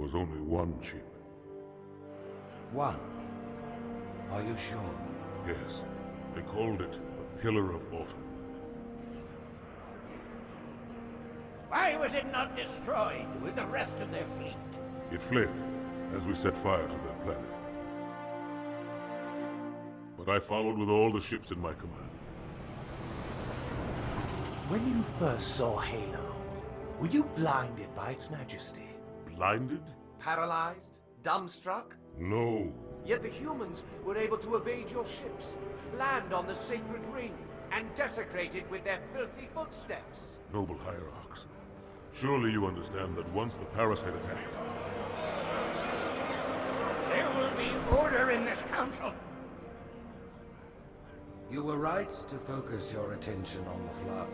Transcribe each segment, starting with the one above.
was only one ship. One? Are you sure? Yes. They called it the Pillar of Autumn. Why was it not destroyed with the rest of their fleet? It fled as we set fire to their planet. But I followed with all the ships in my command. When you first saw Halo, were you blinded by its majesty? Blinded? Paralyzed? Dumbstruck? No. Yet the humans were able to evade your ships, land on the sacred ring, and desecrate it with their filthy footsteps. Noble hierarchs, surely you understand that once the parasite attacked... There will be order in this council. You were right to focus your attention on the flood.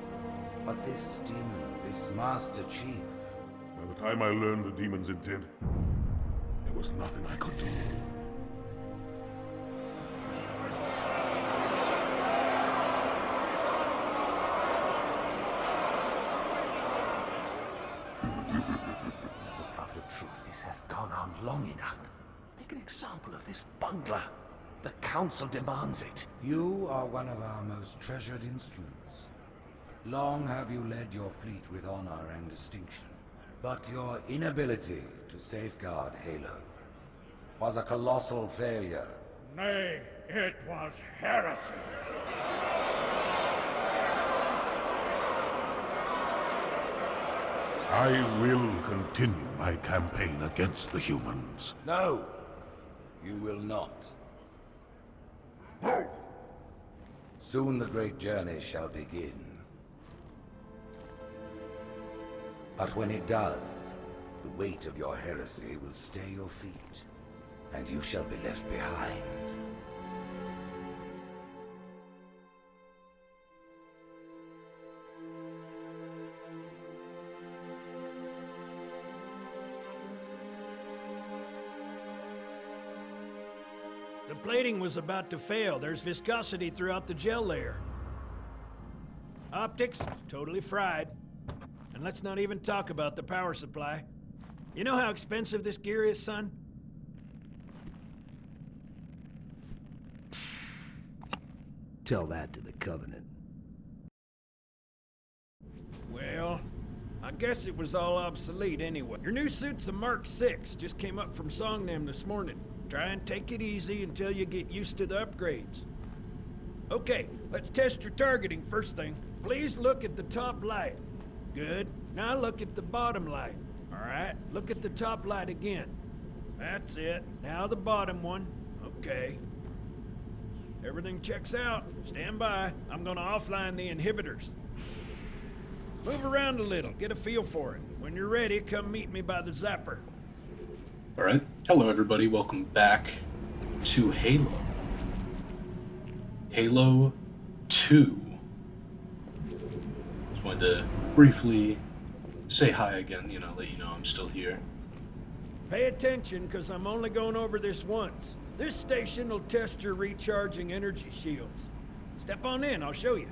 But this demon, this Master Chief... By the time I learned the demon's intent, there was nothing I could do. The prophet of truth, this has gone on long enough. Make an example of this bungler. The council demands it. You are one of our most treasured instruments. Long have you led your fleet with honor and distinction. But your inability to safeguard Halo was a colossal failure. Nay, it was heresy. I will continue my campaign against the humans. No, you will not. Soon the great journey shall begin. But when it does, the weight of your heresy will stay your feet, and you shall be left behind. The plating was about to fail. There's viscosity throughout the gel layer. Optics, totally fried. And let's not even talk about the power supply. You know how expensive this gear is, son? Tell that to the Covenant. Well, I guess it was all obsolete anyway. Your new suit's a Mark 6, just came up from Songnam this morning. Try and take it easy until you get used to the upgrades. Okay, let's test your targeting first thing. Please look at the top light. Good. Now look at the bottom light. All right, look at the top light again. That's it. Now the bottom one. Okay. Everything checks out. Stand by. I'm gonna offline the inhibitors. Move around a little, get a feel for it. When you're ready, come meet me by the zapper. Alright, hello everybody, welcome back to Halo. Halo 2. Just wanted to briefly say hi again, let you know I'm still here. Pay attention, because I'm only going over this once. This station will test your recharging energy shields. Step on in, I'll show you.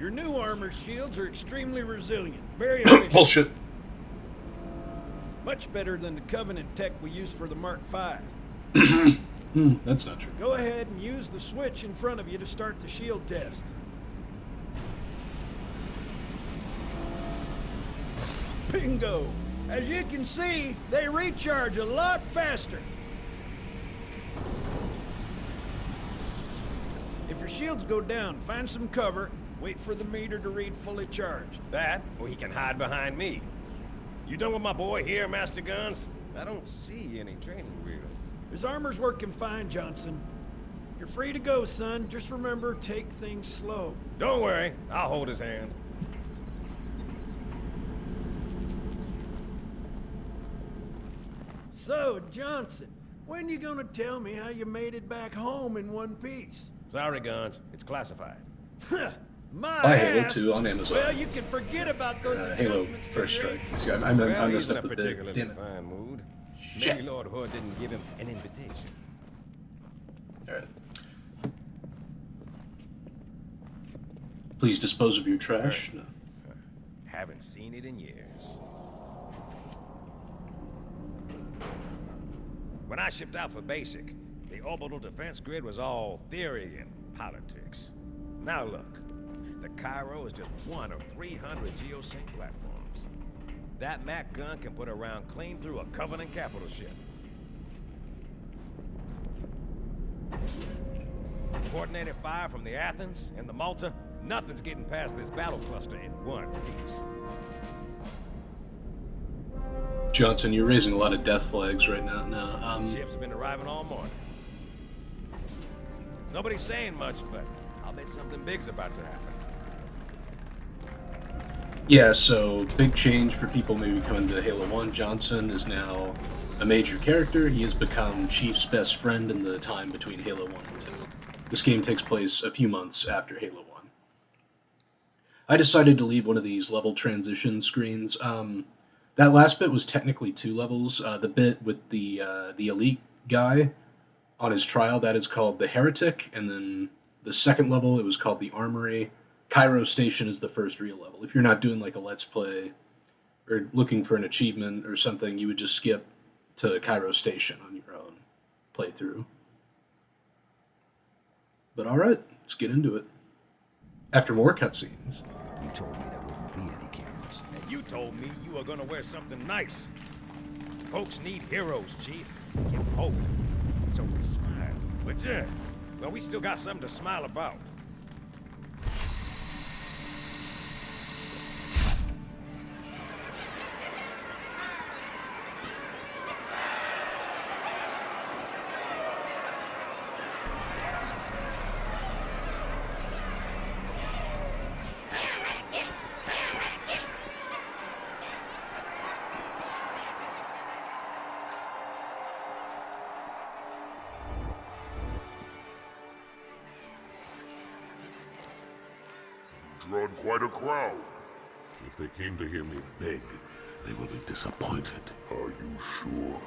Your new armor shields are extremely resilient, very efficient. Bullshit. Much better than the Covenant tech we use for the Mark V. That's not true. Go ahead and use the switch in front of you to start the shield test. Bingo! As you can see, they recharge a lot faster. If your shields go down, find some cover, wait for the meter to read fully charged. That, or he can hide behind me. You done with my boy here, Master Guns? I don't see any training wheels. His armor's working fine, Johnson. You're free to go, son. Just remember, take things slow. Don't worry, I'll hold his hand. So, Johnson, when you gonna tell me how you made it back home in one piece? Sorry, Guns, it's classified. My Buy Halo ass. 2 on Amazon. Well, you can forget about those Halo adjustments First to your Strike. See, I messed he's in up a the bit. particularly Damn it. fine mood. Shit. Maybe Lord Hood didn't give him an invitation. Alright. Please dispose of your trash. No. Haven't seen it in years. When I shipped out for basic, the orbital defense grid was all theory and politics. Now look, the Cairo is just one of 300 geosync platforms. That Mac gun can put a round clean through a Covenant capital ship. Coordinated fire from the Athens and the Malta, nothing's getting past this battle cluster in one piece. Johnson, you're raising a lot of death flags right now. Ships have been arriving all morning. Nobody's saying much, but I'll bet something big's about to happen. Yeah, so big change for people maybe coming to Halo 1. Johnson is now a major character. He has become Chief's best friend in the time between Halo 1 and 2. This game takes place a few months after Halo 1. I decided to leave one of these level transition screens. That last bit was technically 2 levels. The bit with the elite guy on his trial, that is called the Heretic, and then the second level, it was called the Armory. Cairo Station is the first real level. If you're not doing like a Let's Play or looking for an achievement or something, you would just skip to Cairo Station on your own playthrough. But alright, let's get into it. After more cutscenes. You told me there wouldn't be any cameras. And you told me you were gonna wear something nice. Folks need heroes, Chief. Give hope. So smile. But yeah, well, we still got something to smile about. Drawn quite a crowd. If they came to hear me beg, they will be disappointed. Are you sure?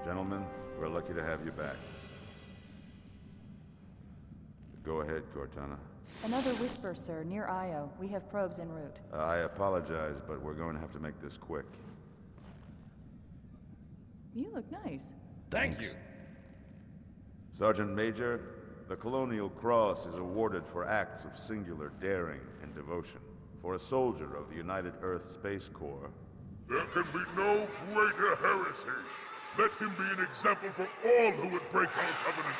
Gentlemen, we're lucky to have you back. Go ahead, Cortana. Another whisper, sir, near Io. We have probes en route. I apologize, but we're going to have to make this quick. You look nice. Thank you. Sergeant Major, the Colonial Cross is awarded for acts of singular daring and devotion. For a soldier of the United Earth Space Corps. There can be no greater heresy. Let him be an example for all who would break our covenant.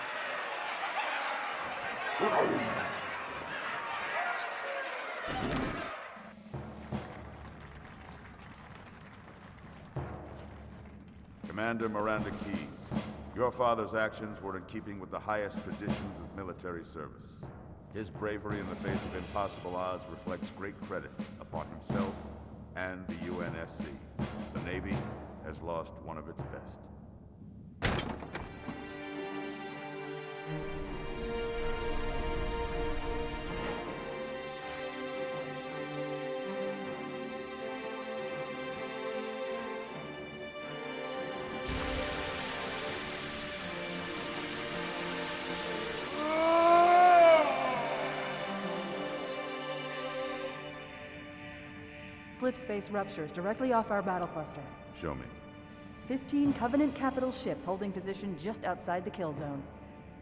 Commander Miranda Keyes, your father's actions were in keeping with the highest traditions of military service. His bravery in the face of impossible odds reflects great credit upon himself and the UNSC. The Navy has lost one of its best. Slip space ruptures directly off our battle cluster. Show me. 15 Covenant capital ships holding position just outside the kill zone.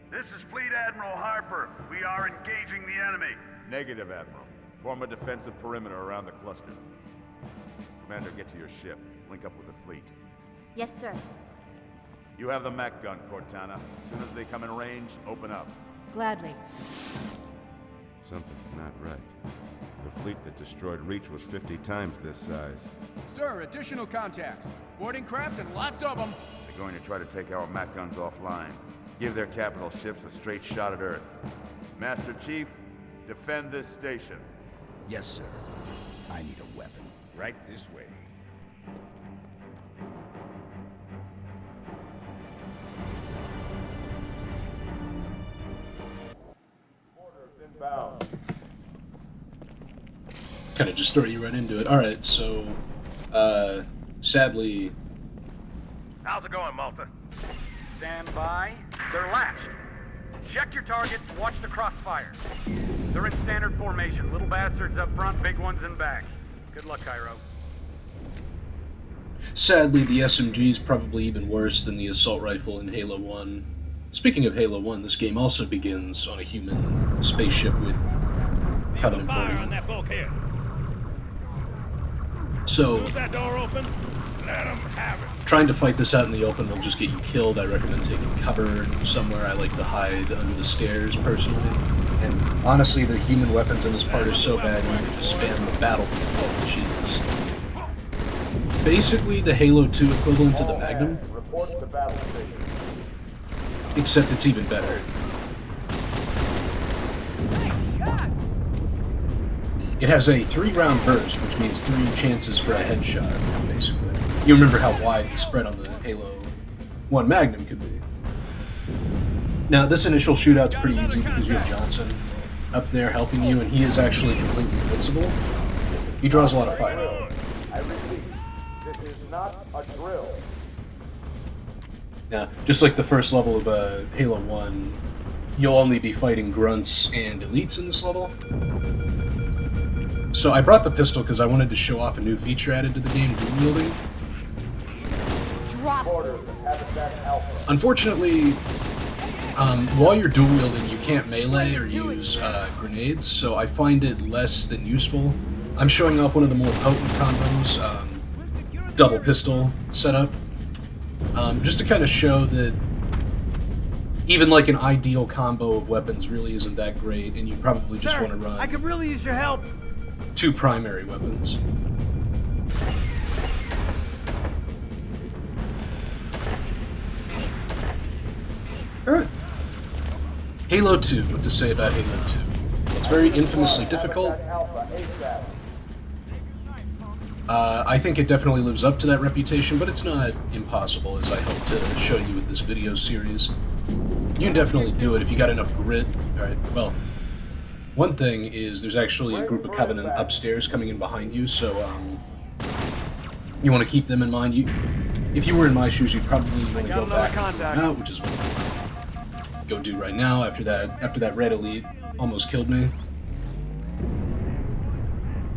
This is Fleet Admiral Harper. We are engaging the enemy. Negative, Admiral. Form a defensive perimeter around the cluster. Commander, get to your ship. Link up with the fleet. Yes, sir. You have the Mac gun, Cortana. As soon as they come in range, open up. Gladly. Something's not right. The fleet that destroyed Reach was 50 times this size. Sir, additional contacts. Boarding craft and lots of them. They're going to try to take our Mac guns offline. Give their capital ships a straight shot at Earth. Master Chief, defend this station. Yes, sir. I need a weapon. Right this way. Orders inbound. kind of just throw you right into it. Alright, so, sadly... How's it going, Malta? Stand by. They're latched. Check your targets, watch the crossfire. They're in standard formation. Little bastards up front, big ones in back. Good luck, Cairo. Sadly, the SMG is probably even worse than the assault rifle in Halo 1. Speaking of Halo 1, this game also begins on a human spaceship with Covenant Fire on boarding. that bulkhead. So, As that door opens, let 'em have it. trying to fight this out in the open will just get you killed. I recommend taking cover somewhere. I like to hide under the stairs, personally. And honestly, the human weapons in this part are so bad you can just spam the battle rifle, which is basically the Halo 2 equivalent to the Magnum, except it's even better. It has a 3-round burst, which means 3 chances for a headshot, basically. You remember how wide the spread on the Halo 1 Magnum could be. Now, this initial shootout's pretty easy because you have Johnson up there helping you, and he is actually completely invincible. He draws a lot of fire. I repeat, this is not a drill. Now, just like the first level of Halo 1, you'll only be fighting grunts and elites in this level. So I brought the pistol because I wanted to show off a new feature added to the game, dual wielding. Unfortunately, while you're dual wielding, you can't melee or use grenades, so I find it less than useful. I'm showing off one of the more potent combos, double pistol setup, just to kind of show that even like an ideal combo of weapons really isn't that great, and you probably just want to run I could really use your help. 2 primary weapons. Alright. Halo 2, what to say about Halo 2? It's very infamously difficult. I think it definitely lives up to that reputation, but it's not impossible, as I hope to show you with this video series. You can definitely do it if you got enough grit. Alright, well, one thing is there's actually a group of Covenant upstairs coming in behind you, so you want to keep them in mind. If you were in my shoes, you'd probably want to go back out, which is what I'm go do right now after that red elite almost killed me.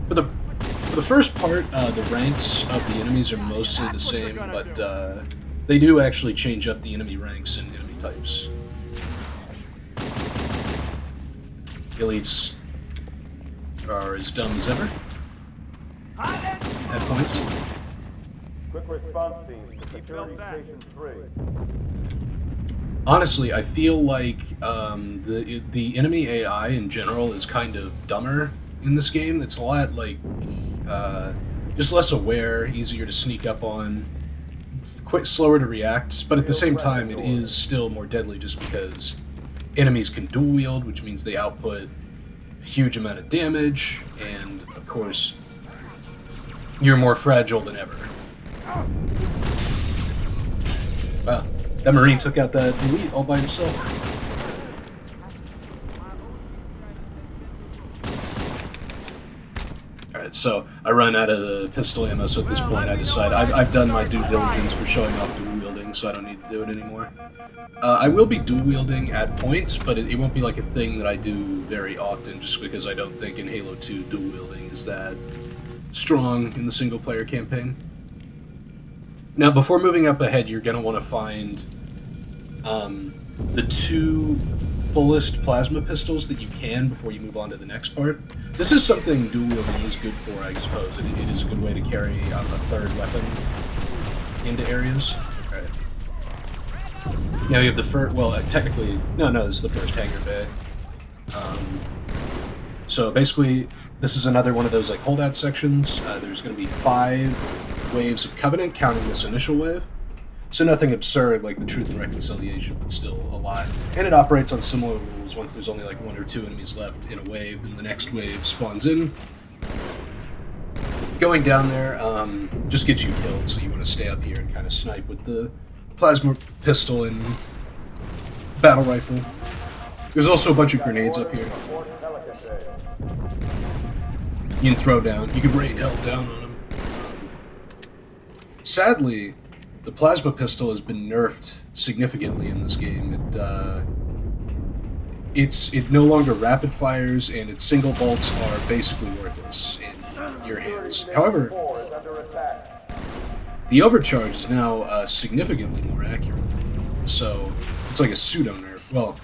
For the first part, the ranks of the enemies are mostly the same, but they do actually change up the enemy ranks and enemy types. Elites are as dumb as ever at points. Quick response team to security station 3. Honestly, I feel like the enemy AI in general is kind of dumber in this game. It's a lot like just less aware, easier to sneak up on, slower to react, but at the same time it is still more deadly just because enemies can dual wield, which means they output a huge amount of damage, and of course you're more fragile than ever. Wow, that Marine took out that elite all by himself. Alright, so I run out of the pistol ammo, so at this point I decide I've done my due diligence for showing off dual wielding, so I don't need to do it anymore. I will be dual wielding at points, but it won't be like a thing that I do very often, just because I don't think in Halo 2 dual wielding is that strong in the single player campaign. Now, before moving up ahead, you're going to want to find the 2 fullest plasma pistols that you can before you move on to the next part. This is something dual wielding is good for, I suppose. It is a good way to carry a 3rd weapon into areas. Alright. Now you have the first, well, technically, no, this is the first hangar bay. So basically, this is another one of those like holdout sections. There's going to be 5 waves of Covenant, counting this initial wave. So nothing absurd like the Truth and Reconciliation, but still a lot. And it operates on similar rules. Once there's only like 1 or 2 enemies left in a wave, then the next wave spawns in. Going down there just gets you killed, so you want to stay up here and kind of snipe with the plasma pistol and battle rifle. There's also a bunch of grenades up here. You can throw down. You can rain hell down on him. Sadly, the plasma pistol has been nerfed significantly in this game. It no longer rapid fires, and its single bolts are basically worthless in your hands. However, the overcharge is now significantly more accurate. So it's like a pseudo nerf. Well,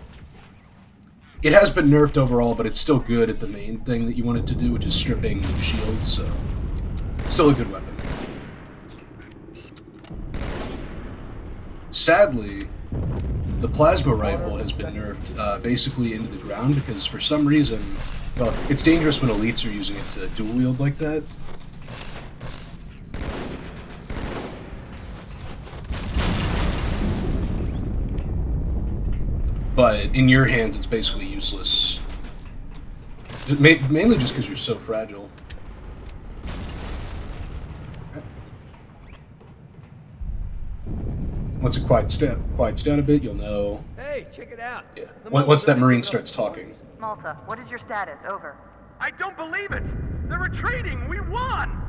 it has been nerfed overall, but it's still good at the main thing that you want it to do, which is stripping shields. So it's still a good weapon. Sadly, the plasma rifle has been nerfed basically into the ground because for some reason, well, it's dangerous when elites are using it to dual wield like that. But in your hands, it's basically useless. Mainly just because you're so fragile. Once it quiets down a bit, you'll know. Hey, check it out. Yeah. Once that Marine starts talking. Malta, what is your status? Over. I don't believe it! They're retreating! We won!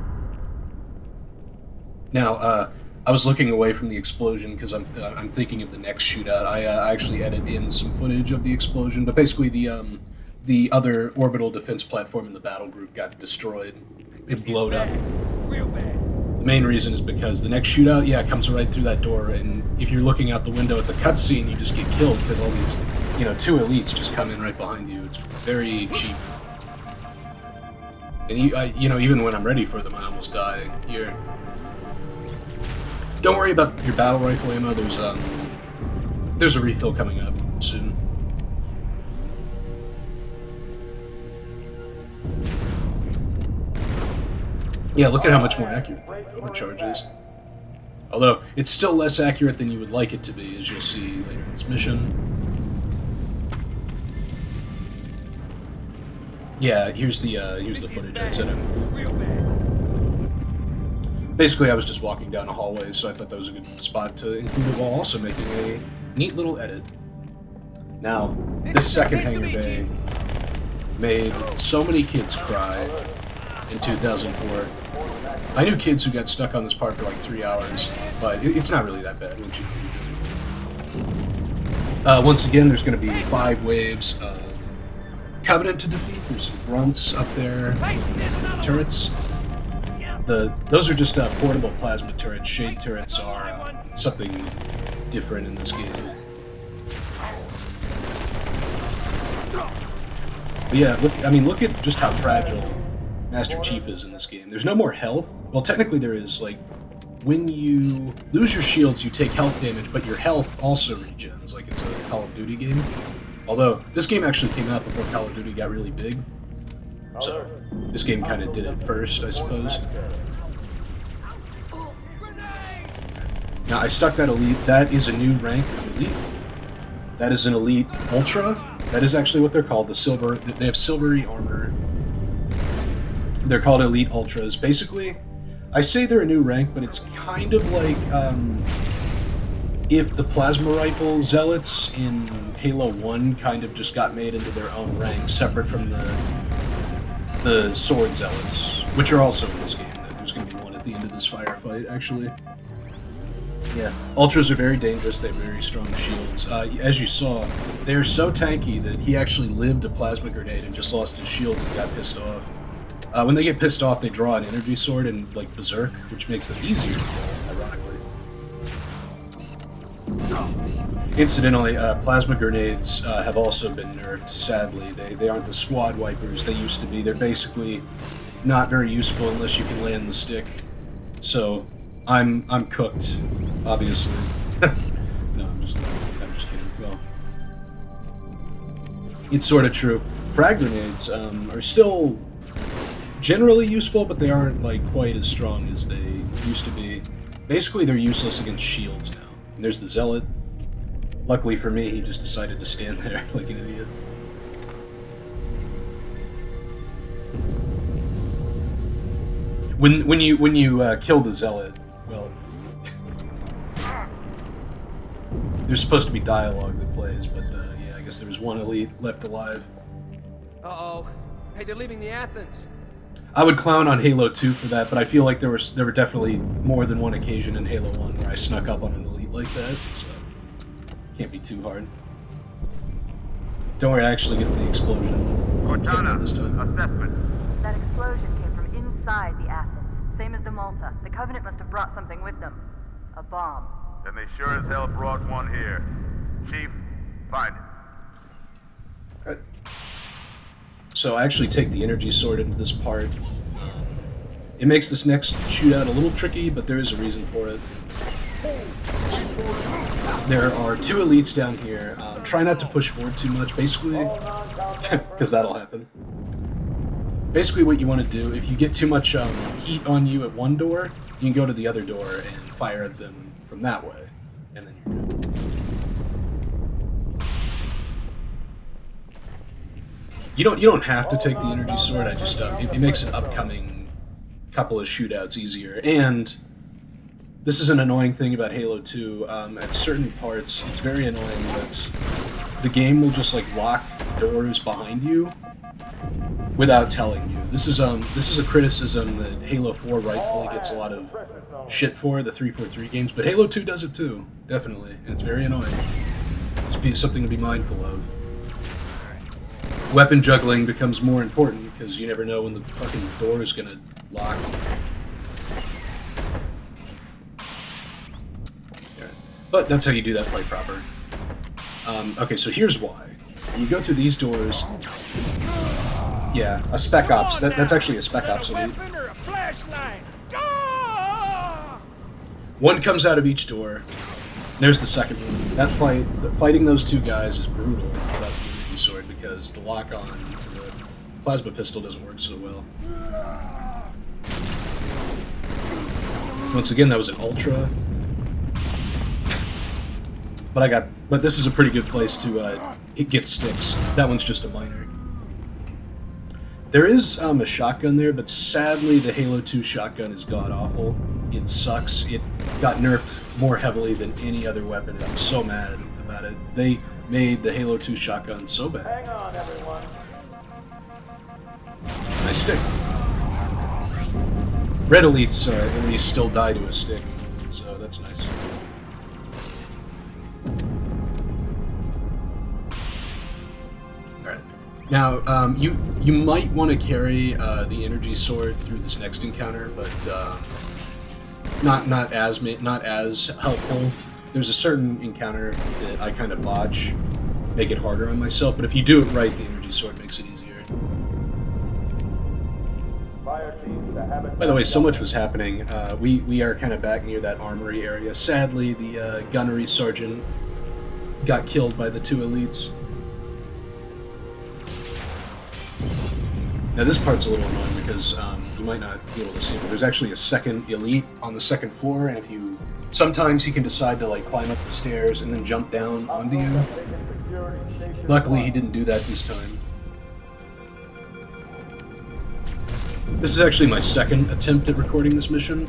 Now, I was looking away from the explosion because I'm thinking of the next shootout. I actually edited in some footage of the explosion, but basically the other orbital defense platform in the battle group got destroyed. It blowed up. Real bad. The main reason is because the next shootout, yeah, comes right through that door, and if you're looking out the window at the cutscene, you just get killed because all these, two elites just come in right behind you. It's very cheap. And even when I'm ready for them, I almost die. Don't worry about your battle rifle ammo. There's a refill coming up soon. Yeah, look at how much more accurate the overcharge is. Although, it's still less accurate than you would like it to be, as you'll see later in this mission. Yeah, here's the footage I sent him. Basically, I was just walking down a hallway, so I thought that was a good spot to include it while also making a neat little edit. Now, this second hangar bay made so many kids cry in 2004. I knew kids who got stuck on this part for like 3 hours, but it's not really that bad once you once again, there's going to be 5 waves of Covenant to defeat. There's some grunts up there, turrets. Those are just portable plasma turrets. Shade turrets are something different in this game. But yeah, look at just how fragile Master Chief is in this game. There's no more health. Well, technically there is. Like, when you lose your shields, you take health damage, but your health also regens. Like it's a Call of Duty game. Although this game actually came out before Call of Duty got really big, so this game kind of did it first, I suppose. Now I stuck that elite. That is a new rank of elite. That is an elite ultra. That is actually what they're called. The silver. They have silvery armor. They're called elite ultras. Basically, I say they're a new rank, but it's kind of like if the plasma rifle zealots in Halo 1 kind of just got made into their own rank, separate from the sword zealots, which are also in this game. There's going to be one at the end of this firefight, actually. Yeah, ultras are very dangerous. They have very strong shields. As you saw, they are so tanky that he actually lived a plasma grenade and just lost his shields and got pissed off. When they get pissed off, they draw an energy sword and like berserk, which makes them easier to kill, ironically. Incidentally, plasma grenades have also been nerfed, sadly. They aren't the squad wipers they used to be. They're basically not very useful unless you can land the stick. So, I'm cooked, obviously. No, I'm just kidding. Well, it's sort of true. Frag grenades are still generally useful, but they aren't like quite as strong as they used to be. Basically, they're useless against shields now. And there's the zealot. Luckily for me, he just decided to stand there like an idiot. When you kill the zealot, well, there's supposed to be dialogue that plays, but yeah, I guess there was one elite left alive. Uh-oh. Hey, they're leaving the Athens. I would clown on Halo 2 for that, but I feel like there were definitely more than one occasion in Halo 1 where I snuck up on an elite like that, so can't be too hard. Don't worry, I actually get the explosion Cortana, this time. assessment. That explosion came from inside the Athens, same as the Malta. The Covenant must have brought something with them. A bomb. Then they sure as hell brought one here. Chief, find it. So I actually take the energy sword into this part. It makes this next shootout a little tricky, but there is a reason for it. There are 2 elites down here. Try not to push forward too much, basically, because that'll happen. Basically what you want to do, if you get too much heat on you at one door, you can go to the other door and fire at them from that way, and then you're good. You don't have to take the energy sword. I just it makes an upcoming couple of shootouts easier. And this is an annoying thing about Halo 2. At certain parts, it's very annoying that the game will just like lock doors behind you without telling you. This is a criticism that Halo 4 rightfully gets a lot of shit for, the 343 games, but Halo 2 does it too, definitely, and it's very annoying. It's something to be mindful of. Weapon juggling becomes more important because you never know when the fucking door is gonna lock. Yeah. But that's how you do that fight proper. Okay, so here's why. When you go through these doors, yeah, a Spec Ops. That's actually a Spec Ops elite. One comes out of each door. There's the second one. That fighting those 2 guys is brutal without the energy sword because the lock-on for the plasma pistol doesn't work so well. Once again, that was an Ultra. But this is a pretty good place to get sticks. That one's just a minor. There is a shotgun there, but sadly the Halo 2 shotgun is god-awful. It sucks. It got nerfed more heavily than any other weapon, and I'm so mad about it. They made the Halo 2 shotgun so bad. Hang on, everyone. Nice stick. Red elites at least still die to a stick, so that's nice. Alright. Now, you might want to carry the energy sword through this next encounter, but not as helpful. There's a certain encounter that I kind of botch, make it harder on myself, but if you do it right, the energy sword makes it easier. By the way, so much was happening. We are kind of back near that armory area. Sadly, the gunnery sergeant got killed by the 2 elites. Now this part's a little annoying because you might not be able to see it, but there's actually a second elite on the second floor, and sometimes he can decide to like climb up the stairs and then jump down onto you. Luckily, he didn't do that this time. This is actually my second attempt at recording this mission.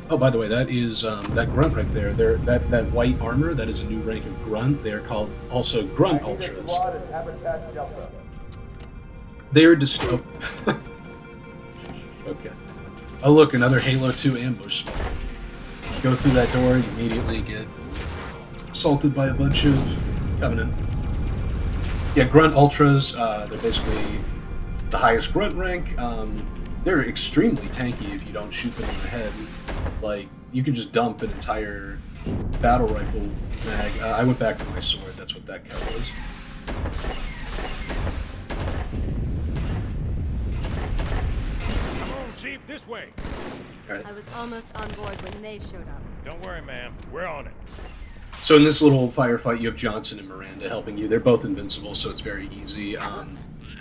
Oh, by the way, that is that grunt right there. That white armor, that is a new rank of grunt. They are called also grunt ultras. They are Okay. Oh look, another Halo 2 ambush spawn. Go through that door, you immediately get assaulted by a bunch of Covenant. Yeah, grunt ultras, they're basically the highest grunt rank. They're extremely tanky if you don't shoot them in the head. Like, you can just dump an entire battle rifle mag. I went back for my sword, that's what that cut was. Come on, Chief, this way. Right. I was almost on board when they showed up. Don't worry, ma'am. We're on it. So in this little firefight, you have Johnson and Miranda helping you. They're both invincible, so it's very easy. I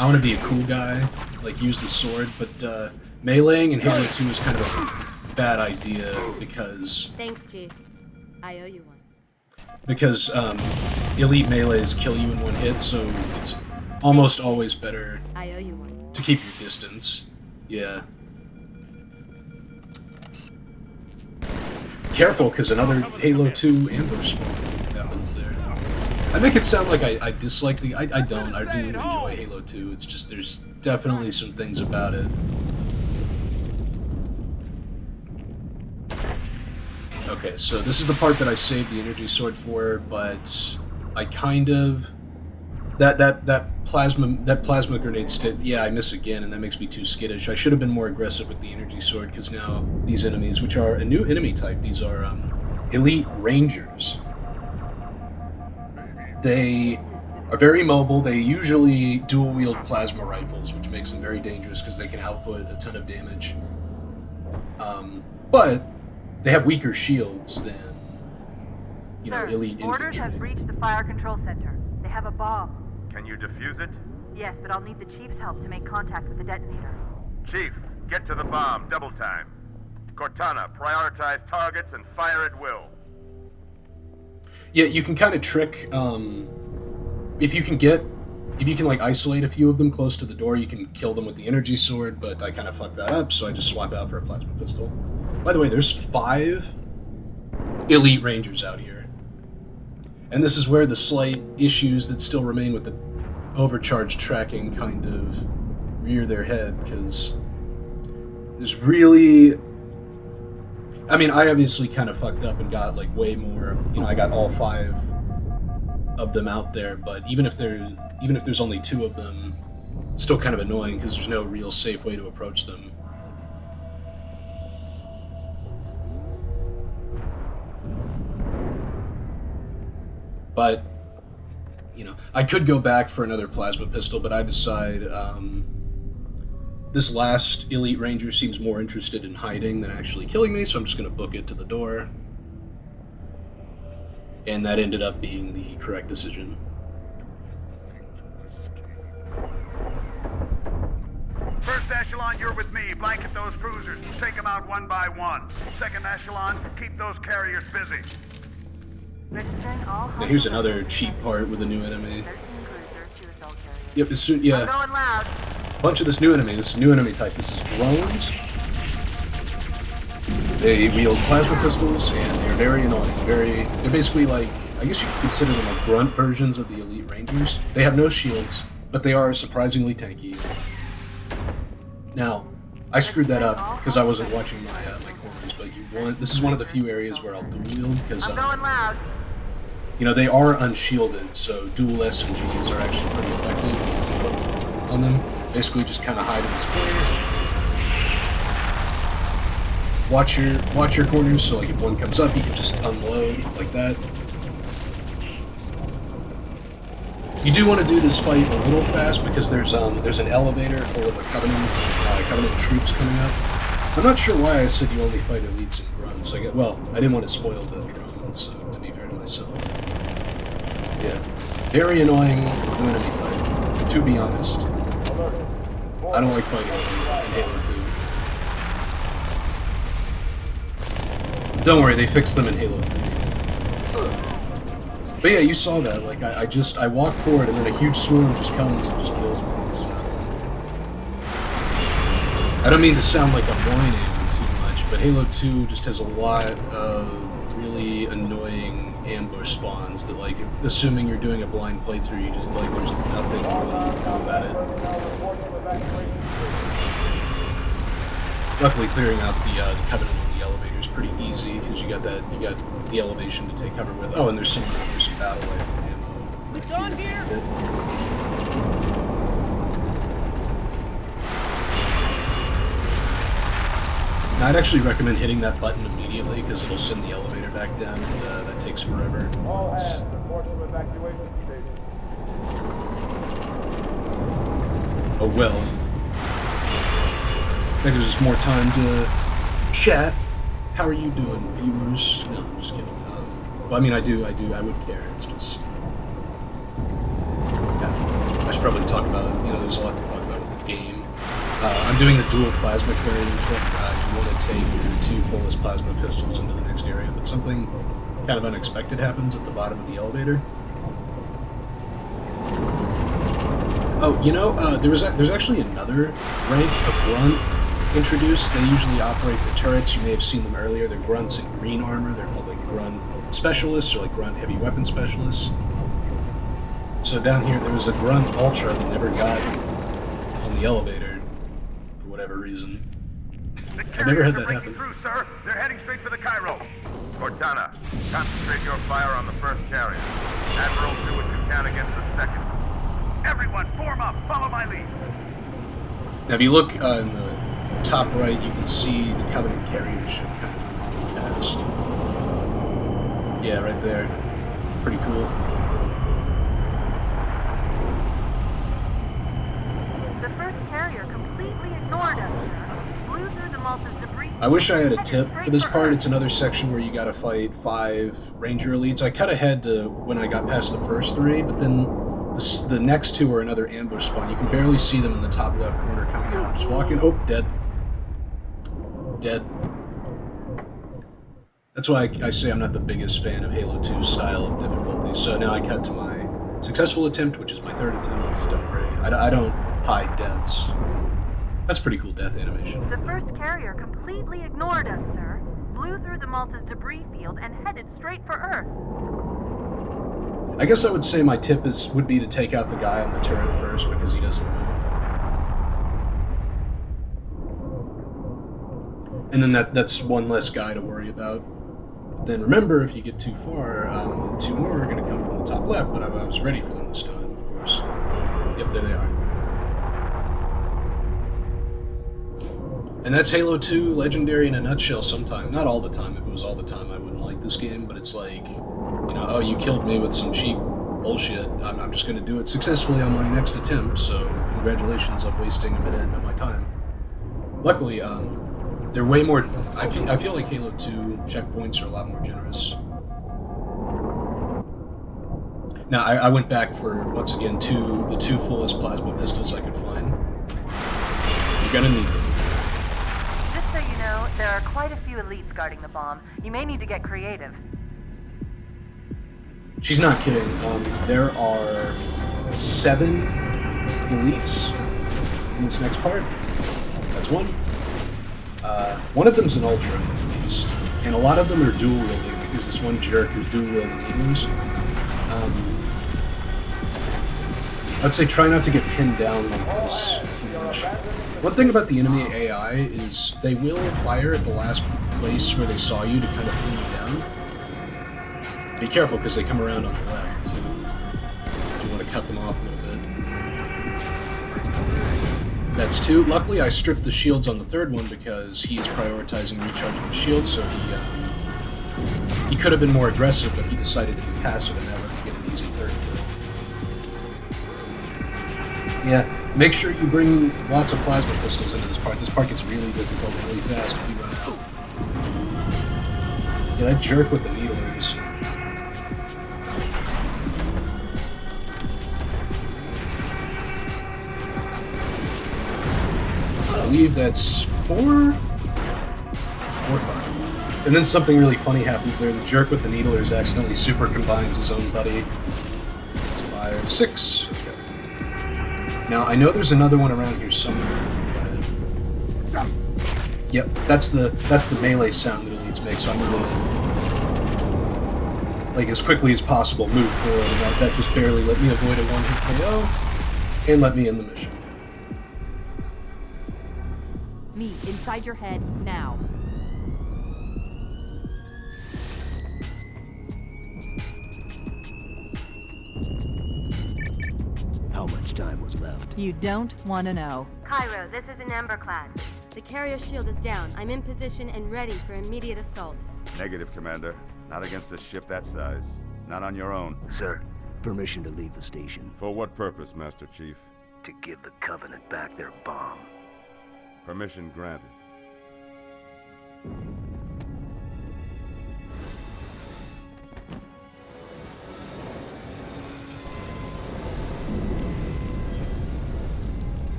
want to be a cool guy, like use the sword, but meleeing in Halo 2 is kind of a bad idea because... Thanks, Chief. I owe you one. Because elite melees kill you in one hit, so it's almost always better I owe you one. to keep your distance. Yeah. Careful, because another Halo 2 ambush spawn happens there. I make it sound like I dislike the... I don't. I do enjoy Halo 2. It's just there's definitely some things about it. Okay, so this is the part that I saved the energy sword for, but I kind of... That plasma grenade stick, yeah, I miss again, and that makes me too skittish. I should have been more aggressive with the energy sword, because now these enemies, which are a new enemy type, these are elite rangers. They are very mobile. They usually dual-wield plasma rifles, which makes them very dangerous because they can output a ton of damage. But they have weaker shields than, elite infantry. Orders have reached the fire control center. They have a bomb. Can you defuse it? Yes, but I'll need the Chief's help to make contact with the detonator. Chief, get to the bomb, double time. Cortana, prioritize targets and fire at will. Yeah, you can kind of trick, if you can like isolate a few of them close to the door, you can kill them with the energy sword, but I kind of fucked that up, so I just swap out for a plasma pistol. By the way, there's 5 elite rangers out here. And this is where the slight issues that still remain with the overcharged tracking kind of rear their head, because there's really... I mean, I obviously kind of fucked up and got, like, way more... I got all 5 of them out there, but even if there's only 2 of them, it's still kind of annoying, because there's no real safe way to approach them. But, I could go back for another plasma pistol, but I decide this last elite ranger seems more interested in hiding than actually killing me, so I'm just going to book it to the door. And that ended up being the correct decision. First echelon, you're with me. Blanket those cruisers. Take them out one by one. Second echelon, keep those carriers busy. Registering all. Now here's another cheap part with a new enemy. Yep, as soon, yeah. I'm going loud. Bunch of this new enemy type. This is drones. They wield plasma pistols, and they're very annoying. They're basically like, I guess you could consider them like grunt versions of the elite rangers. They have no shields, but they are surprisingly tanky. Now, I screwed that up because I wasn't watching my my corners, but this is one of the few areas where I'll dual wield because I'm going loud. They are unshielded, so dual SMGs are actually pretty effective on them. Basically, just kind of hide in this corner. Watch your corners, so like if one comes up, you can just unload like that. You do want to do this fight a little fast because there's an elevator full of Covenant troops coming up. I'm not sure why I said you only fight elites and grunts. I didn't want to spoil the drones, so to be fair to myself. Yeah, very annoying new enemy type. To be honest, I don't like fighting in Halo 2. Don't worry, they fixed them in Halo 3. But yeah, you saw that. Like, I walk forward and then a huge swarm just comes and just kills me. It's, I don't mean to sound like I'm whining too much, but Halo 2 just has a lot of really annoying ambush spawns that, like, assuming you're doing a blind playthrough, you just, like, there's nothing really you can do about it. Luckily, clearing out the Covenant on the elevator is pretty easy because you got the elevation to take cover with. Oh, and there's some battle rifle ammo. We done here? Now, I'd actually recommend hitting that button immediately because it'll send the elevator back down, and that takes forever. Oh well. That gives us more time to chat. How are you doing, viewers? No, I'm just kidding. Well, I mean, I would care. It's just... Yeah, I should probably talk about, there's a lot to talk about with the game. I'm doing the dual plasma carrying trick. You want to take your 2 fullest plasma pistols into the next area, but something kind of unexpected happens at the bottom of the elevator. Oh, there's actually another rank, a grunt, introduced. They usually operate the turrets. You may have seen them earlier. They're grunts in green armor. They're called like grunt specialists or like grunt heavy weapon specialists. So down here, there was a Grunt Ultra that never got on the elevator for whatever reason. I never had that happen. Through, sir. They're heading straight for the Cairo. Cortana, concentrate your fire on the first carrier. Admiral, do what you can against the second. Everyone, form up. Follow my lead. Now, if you look in the top right, you can see the Covenant carrier ship kind of moving past. Yeah, right there. Pretty cool. The first carrier completely ignored us, sir. Blew through the Malta's debris. I wish I had a tip for this part. It's another section where you gotta fight 5 Ranger elites. I cut ahead to when I got past the first 3, but then the next 2 are another ambush spawn. You can barely see them in the top left corner coming out. Just walking. Oh, dead. Dead. That's why I say I'm not the biggest fan of Halo 2's style of difficulty. So now I cut to my successful attempt, which is my 3rd attempt. Don't worry. I don't hide deaths. That's pretty cool death animation. The first carrier completely ignored us, sir. Blew through the Malta's debris field and headed straight for Earth. I guess I would say my tip would be to take out the guy on the turret first because he doesn't move. And then that's one less guy to worry about. Then remember, if you get too far, 2 more are going to come from the top left, but I was ready for them this time, of course. Yep, there they are. And that's Halo 2 Legendary in a nutshell sometime. Not all the time. If it was all the time, I wouldn't like this game, but it's like, you know, oh, you killed me with some cheap bullshit. I'm just going to do it successfully on my next attempt, so congratulations on wasting a minute of my time. Luckily, they're way more... I feel like Halo 2 checkpoints are a lot more generous. Now, I went back for, once again, the 2 fullest plasma pistols I could find. You're gonna need them. Just so you know, there are quite a few elites guarding the bomb. You may need to get creative. She's not kidding. There are 7 elites in this next part. That's one. One of them's an Ultra, at least. And a lot of them are dual-wielding. There's this one jerk who's dual-wielding needles. I'd say try not to get pinned down like this too much. One thing about the enemy AI is they will fire at the last place where they saw you to kind of pin you down. Be careful, because they come around on the left, too. You want to cut them off a little bit. That's 2. Luckily, I stripped the shields on the 3rd one because he is prioritizing recharging the shield, so he could have been more aggressive, but he decided to be passive and that let me get an easy 3rd kill. Yeah, make sure you bring lots of plasma pistols into this part. This part gets really difficult really fast if you run out. Yeah, that jerk with the needlers. I believe that's 4 or 5. And then something really funny happens there. The jerk with the needlers accidentally super combines his own buddy. 5, 6. Okay. Now I know there's another one around here somewhere. Yep, that's the melee sound that elites make. So I'm gonna, like, as quickly as possible, move forward. And that just barely let me avoid a 1-hit KO and let me end the mission. Me, inside your head, now. How much time was left? You don't want to know. Cairo, this is an Emberclad. The carrier shield is down. I'm in position and ready for immediate assault. Negative, Commander. Not against a ship that size. Not on your own. Sir, permission to leave the station. For what purpose, Master Chief? To give the Covenant back their bomb. Permission granted.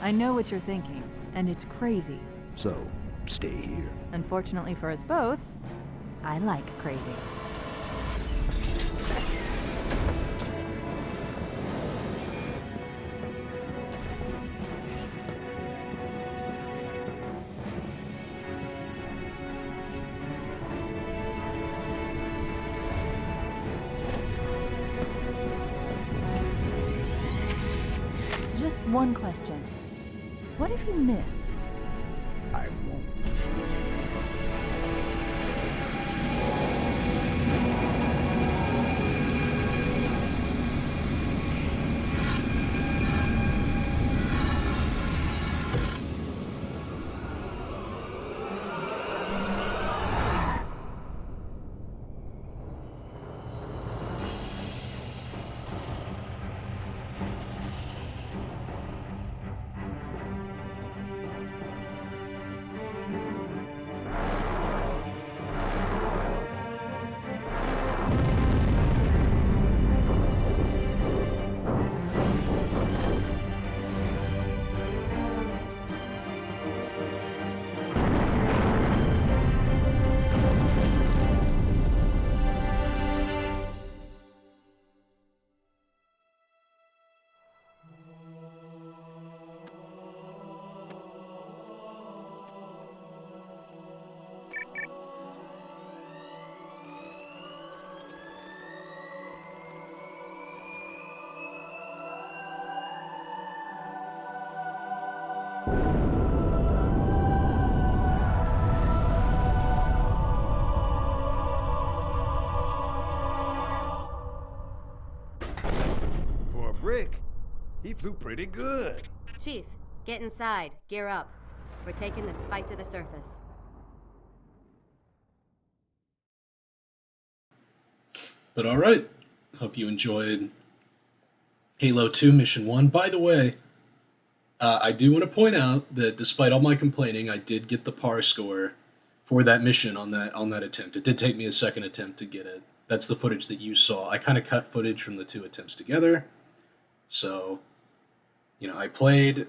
I know what you're thinking, and it's crazy. So, stay here. Unfortunately for us both, I like crazy. One question. What if you miss? I won't. For a brick, he flew pretty good. Chief, get inside. Gear up. We're taking this fight to the surface. But alright, hope you enjoyed Halo 2 Mission 1. By the way, I do want to point out that despite all my complaining, I did get the par score for that mission on that attempt. It did take me a second attempt to get it. That's the footage that you saw. I kind of cut footage from the two attempts together. So, I played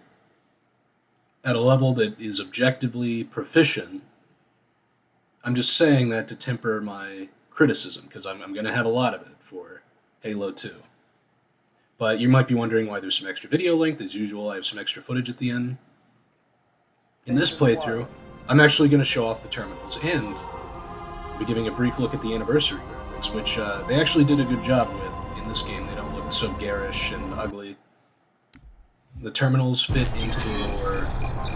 at a level that is objectively proficient. I'm just saying that to temper my criticism, because I'm going to have a lot of it for Halo 2. But you might be wondering why there's some extra video length. As usual, I have some extra footage at the end. In this playthrough, I'm actually going to show off the terminals, and I'll be giving a brief look at the anniversary graphics, which they actually did a good job with in this game. They don't look so garish and ugly. The terminals fit into the lore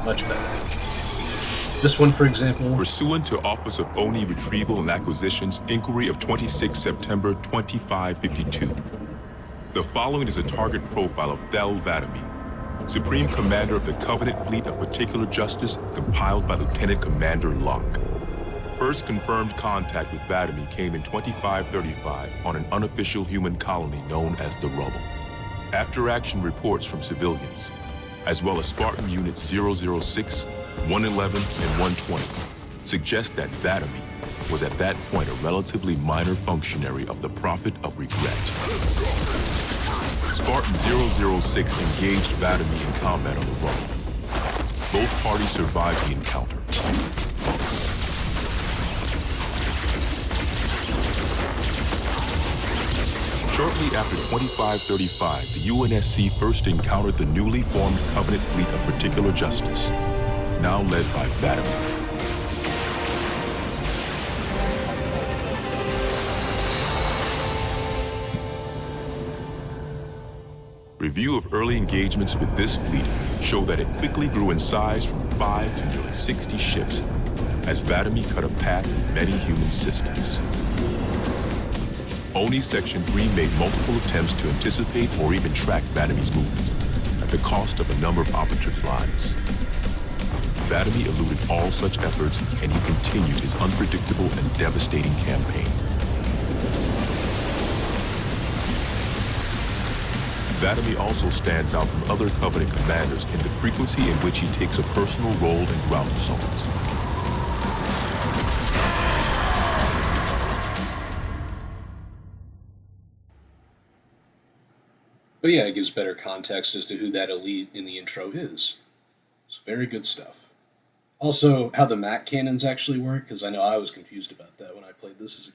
much better. This one, for example... Pursuant to Office of ONI Retrieval and Acquisitions Inquiry of 26 September 2552. The following is a target profile of Thel Vadami, Supreme Commander of the Covenant Fleet of Particular Justice, compiled by Lieutenant Commander Locke. First confirmed contact with Vadami came in 2535 on an unofficial human colony known as the Rubble. After-action reports from civilians, as well as Spartan Units 006, 111, and 120, suggest that Vadami was at that point a relatively minor functionary of the Prophet of Regret. Spartan 006 engaged Vadami in combat on the Rubble. Both parties survived the encounter. Shortly after 2535, the UNSC first encountered the newly formed Covenant Fleet of Particular Justice, now led by Vadami. Review of early engagements with this fleet show that it quickly grew in size from 5 to nearly 60 ships, as Vadami cut a path in many human systems. ONI Section 3 made multiple attempts to anticipate or even track Vadami's movements, at the cost of a number of operatives' lives. Vadami eluded all such efforts, and he continued his unpredictable and devastating campaign. Vadami also stands out from other Covenant commanders in the frequency in which he takes a personal role in ground assaults. But yeah, it gives better context as to who that elite in the intro is. It's very good stuff. Also, how the Mac cannons actually work, because I know I was confused about that when I played this as a